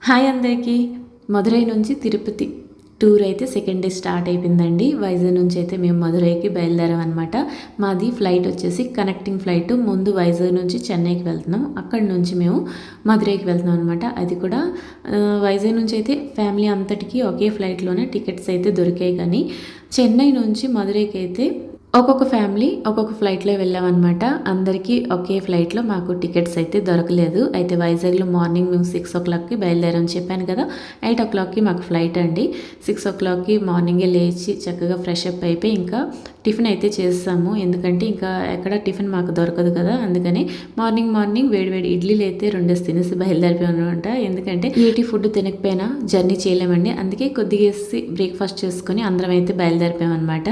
Hi అందరికీ. మదురై నుంచి Tirupati tour అయితే సెకండ్ డే స్టార్ట్ అయిపోయిందండి. వైజాగ్ నుంచి అయితే మేము మదురైకి బయలుదేరాం అనమాట. మాది ఫ్లైట్ వచ్చేసి కనెక్టింగ్ ఫ్లైట్. ముందు వైజాగ్ నుంచి చెన్నైకి వెళ్తున్నాం, అక్కడి నుంచి మేము మదురైకి వెళ్తున్నాం అనమాట. అది కూడా వైజాగ్ నుంచి అయితే ఫ్యామిలీ అంతటికి ఒకే ఫ్లైట్లోనే టికెట్స్ అయితే దొరికాయి. కానీ చెన్నై నుంచి మదురైకి అయితే ఒక్కొక్క ఫ్యామిలీ ఒక్కొక్క ఫ్లైట్లో వెళ్ళామన్నమాట. అందరికీ ఒకే ఫ్లైట్లో మాకు టికెట్స్ అయితే దొరకలేదు. అయితే వైజాగ్లో మార్నింగ్ మేము 6 o'clockకి బయలుదేరామని చెప్పాను కదా. 8 o'clockకి మాకు ఫ్లైట్ అండి. 6 o'clockకి మార్నింగే లేచి చక్కగా ఫ్రెష్ అప్ అయిపోయి ఇంకా టిఫిన్ అయితే చేస్తాము. ఎందుకంటే ఇంకా ఎక్కడ టిఫిన్ మాకు దొరకదు కదా. అందుకని మార్నింగ్ వేడివేడి ఇడ్లీలు అయితే 2 తినేసి బయలుదేరిపోయామన్నమాట. ఎందుకంటే ఏటి ఫుడ్ తినకపోయినా జర్నీ చేయలేమండి. అందుకే కొద్దిగా బ్రేక్ఫాస్ట్ చేసుకొని అందరం అయితే బయలుదేరిపోయామన్నమాట.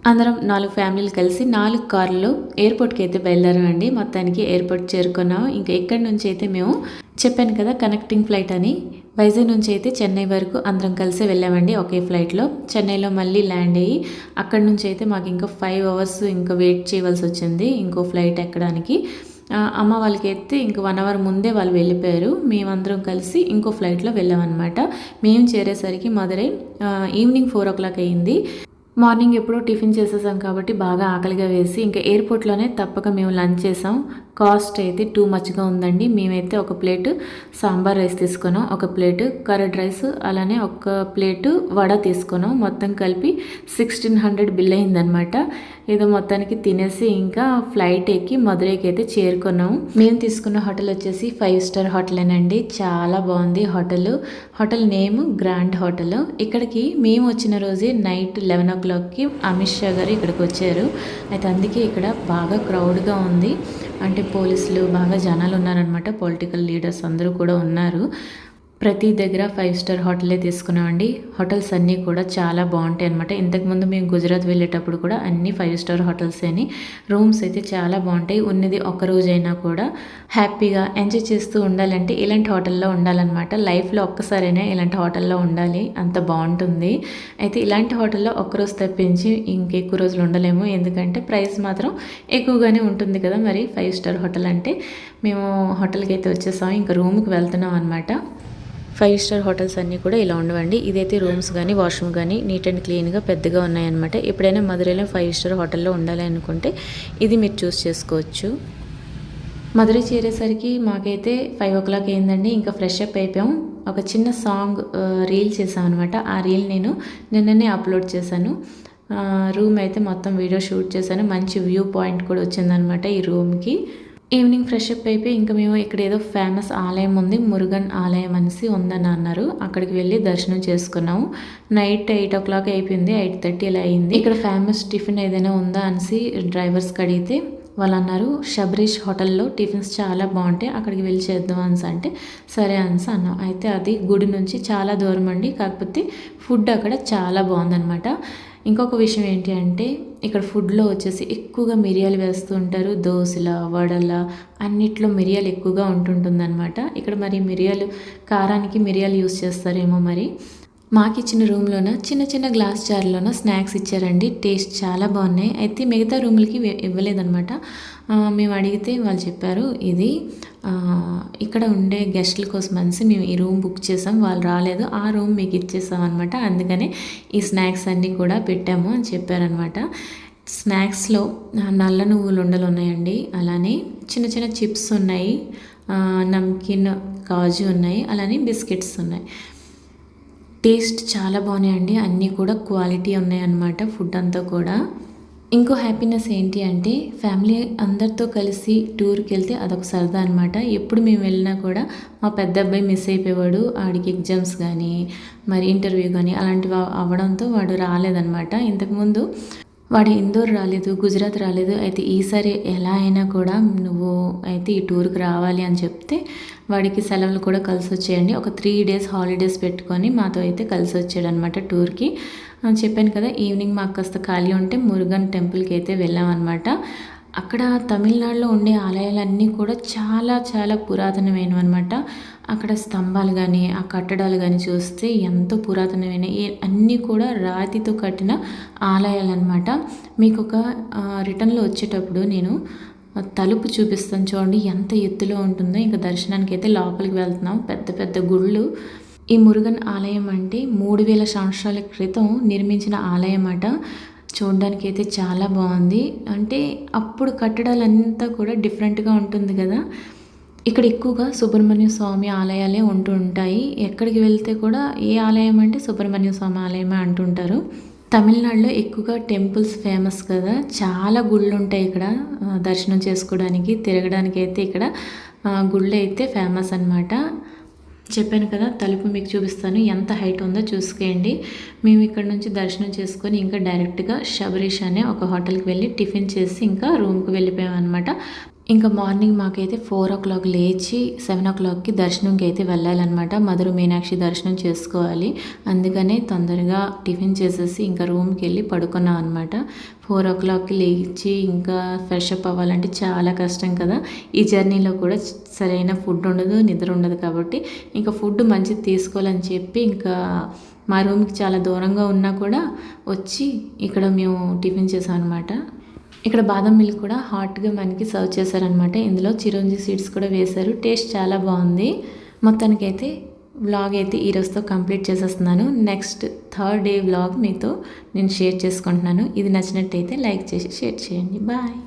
అందరం 4 ఫ్యామిలీలు కలిసి 4 కార్లలో ఎయిర్పోర్ట్కి అయితే బయలుదేరామండి. మొత్తానికి ఎయిర్పోర్ట్ చేరుకున్నాం. ఇంకా ఇక్కడి నుంచి అయితే మేము చెప్పాను కదా కనెక్టింగ్ ఫ్లైట్ అని, వైజాగ్ నుంచి అయితే చెన్నై వరకు అందరం కలిసి వెళ్ళామండి ఒకే ఫ్లైట్లో. చెన్నైలో మళ్ళీ ల్యాండ్ అయ్యి అక్కడి నుంచి అయితే మాకు ఇంకా 5 hours ఇంకా వెయిట్ చేయవలసి వచ్చింది ఇంకో ఫ్లైట్ ఎక్కడానికి. అమ్మ వాళ్ళకైతే ఇంక 1 hour ముందే వాళ్ళు వెళ్ళిపోయారు. మేమందరం కలిసి ఇంకో ఫ్లైట్లో వెళ్ళామన్నమాట. మేము చేరేసరికి మదురై ఈవినింగ్ 4 o'clock అయ్యింది. మార్నింగ్ ఎప్పుడో టిఫిన్ చేసేసాం కాబట్టి బాగా ఆకలిగా వేసి ఇంకా ఎయిర్పోర్ట్లోనే తప్పక మేము లంచ్ చేసాం. కాస్ట్ అయితే టూ మచ్గా ఉందండి. మేమైతే ఒక ప్లేటు సాంబార్ రైస్ తీసుకున్నాం, ఒక ప్లేటు కర్డ్ రైస్, అలానే ఒక ప్లేటు వడ తీసుకున్నాం. మొత్తం కలిపి 1600 బిల్ అయిందనమాట. ఏదో మొత్తానికి తినేసి ఇంకా ఫ్లైట్ ఎక్కి మదురైకి అయితే చేరుకున్నాం. మేము తీసుకున్న హోటల్ వచ్చేసి 5 star హోటలేనండి. చాలా బాగుంది హోటల్ నేమ్ గ్రాండ్ హోటల్. ఇక్కడికి మేము వచ్చిన రోజే నైట్ 11 o'clockకి అమిత్ షా గారు ఇక్కడికి వచ్చారు. అయితే అందుకే ఇక్కడ బాగా క్రౌడ్గా ఉంది. అంటే పోలీసులు బాగా జనాలు ఉన్నారనమాట. పొలిటికల్ లీడర్స్ అందరూ కూడా ఉన్నారు. ప్రతి దగ్గర 5 star హోటలే తీసుకున్నామండి. హోటల్స్ అన్నీ కూడా చాలా బాగుంటాయి అనమాట. ఇంతకుముందు మేము గుజరాత్ వెళ్ళేటప్పుడు కూడా అన్ని 5 star హోటల్స్ అని. రూమ్స్ అయితే చాలా బాగుంటాయి. ఉన్నది ఒక రోజైనా కూడా హ్యాపీగా ఎంజాయ్ చేస్తూ ఉండాలంటే ఇలాంటి హోటల్లో ఉండాలన్నమాట. లైఫ్లో ఒక్కసారైనా ఇలాంటి హోటల్లో ఉండాలి, అంత బాగుంటుంది. అయితే ఇలాంటి హోటల్లో ఒక్కరోజు తప్పించి ఇంకెక్కువ రోజులు ఉండలేము. ఎందుకంటే ప్రైస్ మాత్రం ఎక్కువగానే ఉంటుంది కదా. మరి 5 star హోటల్ అంటే మేము హోటల్కి అయితే వచ్చేసాం. ఇంకా రూమ్కి వెళ్తున్నాం అనమాట. 5 star హోటల్స్ అన్నీ కూడా ఇలా ఉండవండి. ఇదైతే రూమ్స్ కానీ వాష్రూమ్ కానీ నీట్ అండ్ క్లీన్గా పెద్దగా ఉన్నాయన్నమాట. ఎప్పుడైనా మదురైలో 5 star హోటల్లో ఉండాలి అనుకుంటే ఇది మీరు చూస్ చేసుకోవచ్చు. మదురై చేరేసరికి మాకైతే 5 o'clock అయిందండి. ఇంకా ఫ్రెష్ అప్ అయిపోయాం. ఒక చిన్న సాంగ్ రీల్ చేసాం అనమాట. ఆ రీల్ నేను నిన్ననే అప్లోడ్ చేశాను. రూమ్ అయితే మొత్తం వీడియో షూట్ చేశాను. మంచి వ్యూ పాయింట్ కూడా వచ్చిందనమాట ఈ రూమ్కి. ఈవినింగ్ ఫ్రెష్ అప్ అయిపోయి ఇంకా మేము ఇక్కడ ఏదో ఫేమస్ ఆలయం ఉంది, మురుగన్ ఆలయం అనేసి ఉందని అన్నారు. అక్కడికి వెళ్ళి దర్శనం చేసుకున్నాము. నైట్ 8 o'clock అయిపోయింది, 8:30 ఇలా అయింది. ఇక్కడ ఫేమస్ టిఫిన్ ఏదైనా ఉందా అనేసి డ్రైవర్స్కి అడిగితే వాళ్ళు అన్నారు శబరీష్ హోటల్లో టిఫిన్స్ చాలా బాగుంటాయి, అక్కడికి వెళ్ళి చేద్దాం అనేసి అంటే సరే అనేసి అన్నాం. అయితే అది గుడి నుంచి చాలా దూరం అండి. కాకపోతే ఫుడ్ అక్కడ చాలా బాగుందనమాట. ఇంకొక విషయం ఏంటి అంటే ఇక్కడ ఫుడ్లో వచ్చేసి ఎక్కువగా మిరియాలు వేస్తూ ఉంటారు. దోశల వడల అన్నిట్లో మిరియాలు ఎక్కువగా ఉంటుందన్నమాట. ఇక్కడ మరి కారానికి మిరియాలు యూస్ చేస్తారేమో మరి. మాకు ఇచ్చిన రూమ్లోన చిన్న గ్లాస్ జార్లోన స్నాక్స్ ఇచ్చారండి. టేస్ట్ చాలా బాగున్నాయి. అయితే మిగతా రూమ్లకి ఇవ్వలేదన్నమాట. మేము అడిగితే వాళ్ళు చెప్పారు ఇది ఇక్కడ ఉండే గెస్టుల కోసం అనేసి మేము ఈ రూమ్ బుక్ చేసాం, వాళ్ళు రాలేదు, ఆ రూమ్ మీకు ఇచ్చేసాం అనమాట. అందుకనే ఈ స్నాక్స్ అన్నీ కూడా పెట్టాము అని చెప్పారనమాట. స్నాక్స్లో నల్ల నువ్వులు ఉండలు ఉన్నాయండి. అలానే చిన్న చిప్స్ ఉన్నాయి, నమ్కిన్ కాజు ఉన్నాయి, అలానే బిస్కెట్స్ ఉన్నాయి. టేస్ట్ చాలా బాగున్నాయండి. అన్నీ కూడా క్వాలిటీ ఉన్నాయన్నమాట ఫుడ్ అంతా కూడా. ఇంకో హ్యాపీనెస్ ఏంటి అంటే ఫ్యామిలీ అందరితో కలిసి టూర్కి వెళ్తే అదొక సరదా అనమాట. ఎప్పుడు మేము వెళ్ళినా కూడా మా పెద్ద అబ్బాయి మిస్ అయిపోయేవాడు. వాడికి ఎగ్జామ్స్ కానీ మరి ఇంటర్వ్యూ కానీ అలాంటివి అవ్వడంతో వాడు రాలేదన్నమాట. ఇంతకుముందు వాడు ఇందోర్ రాలేదు, గుజరాత్ రాలేదు. అయితే ఈసారి ఎలా అయినా కూడా నువ్వు అయితే ఈ టూర్కి రావాలి అని చెప్తే వాడికి సెలవులు కూడా కలిసి వచ్చాయండి. ఒక 3 days హాలిడేస్ పెట్టుకొని మాతో అయితే కలిసి వచ్చాడు అనమాట టూర్కి. చెప్పాను కదా ఈవినింగ్ మాకు కాస్త ఖాళీ ఉంటే మురుగన్ టెంపుల్కి అయితే వెళ్ళామన్నమాట. అక్కడ తమిళనాడులో ఉండే ఆలయాలన్నీ కూడా చాలా పురాతనమైనవి అనమాట. అక్కడ స్తంభాలు కానీ ఆ కట్టడాలు కానీ చూస్తే ఎంతో పురాతనమైన అన్నీ కూడా రాతితో కట్టిన ఆలయాలు అనమాట. మీకు ఒక రిటర్న్లో వచ్చేటప్పుడు నేను తలుపు చూపిస్తాను చూడండి ఎంత ఎత్తులో ఉంటుందో. ఇంకా దర్శనానికి అయితే లోపలికి వెళ్తున్నాం. పెద్ద పెద్ద గుళ్ళు. ఈ మురుగన్ ఆలయం అంటే 3000 సంవత్సరాల క్రితం నిర్మించిన ఆలయం అట. చూడడానికి అయితే చాలా బాగుంది. అంటే అప్పుడు కట్టడాలంతా కూడా డిఫరెంట్గా ఉంటుంది కదా. ఇక్కడ ఎక్కువగా సుబ్రహ్మణ్య స్వామి ఆలయాలే ఉంటూ ఉంటాయి. ఎక్కడికి వెళ్తే కూడా ఏ ఆలయం అంటే సుబ్రహ్మణ్య స్వామి ఆలయమే అంటుంటారు. తమిళనాడులో ఎక్కువగా టెంపుల్స్ ఫేమస్ కదా. చాలా గుళ్ళు ఉంటాయి ఇక్కడ. దర్శనం చేసుకోవడానికి, తిరగడానికి అయితే ఇక్కడ గుళ్ళు అయితే ఫేమస్ అనమాట. చెప్పాను కదా, తలుపు మీకు చూపిస్తాను ఎంత హైట్ ఉందో చూసుకోండి. మేము ఇక్కడ నుంచి దర్శనం చేసుకొని ఇంకా డైరెక్ట్గా శబరీష్ అనే ఒక హోటల్కి వెళ్ళి టిఫిన్ చేసి ఇంకా రూమ్కి వెళ్ళిపోయాం అనమాట. ఇంకా మార్నింగ్ మాకైతే 4 o'clock లేచి 7 o'clockకి దర్శనంకి అయితే వెళ్ళాలన్నమాట. మధుర మీనాక్షి దర్శనం చేసుకోవాలి. అందుకనే తొందరగా టిఫిన్ చేసేసి ఇంకా రూమ్కి వెళ్ళి పడుకున్నాం అనమాట. 4 o'clockకి లేచి ఇంకా ఫ్రెష్ అప్ అవ్వాలంటే చాలా కష్టం కదా. ఈ జర్నీలో కూడా సరైన ఫుడ్ ఉండదు, నిద్ర ఉండదు. కాబట్టి ఇంకా ఫుడ్ మంచిది తీసుకోవాలని చెప్పి ఇంకా మా రూమ్కి చాలా దూరంగా ఉన్నా కూడా వచ్చి ఇక్కడ మేము టిఫిన్ చేసాం అనమాట. ఇక్కడ బాదం మిల్క్ కూడా హాట్గా మనకి సర్వ్ చేశారనమాట. ఇందులో చిరంజీ సీడ్స్ కూడా వేశారు. టేస్ట్ చాలా బాగుంది. మొత్తానికైతే వ్లాగ్ అయితే ఈరోజుతో కంప్లీట్ చేసేస్తున్నాను. నెక్స్ట్ 3rd day వ్లాగ్ మీతో నేను షేర్ చేసుకుంటున్నాను. ఇది నచ్చినట్టయితే లైక్ చేసి షేర్ చేయండి. బాయ్.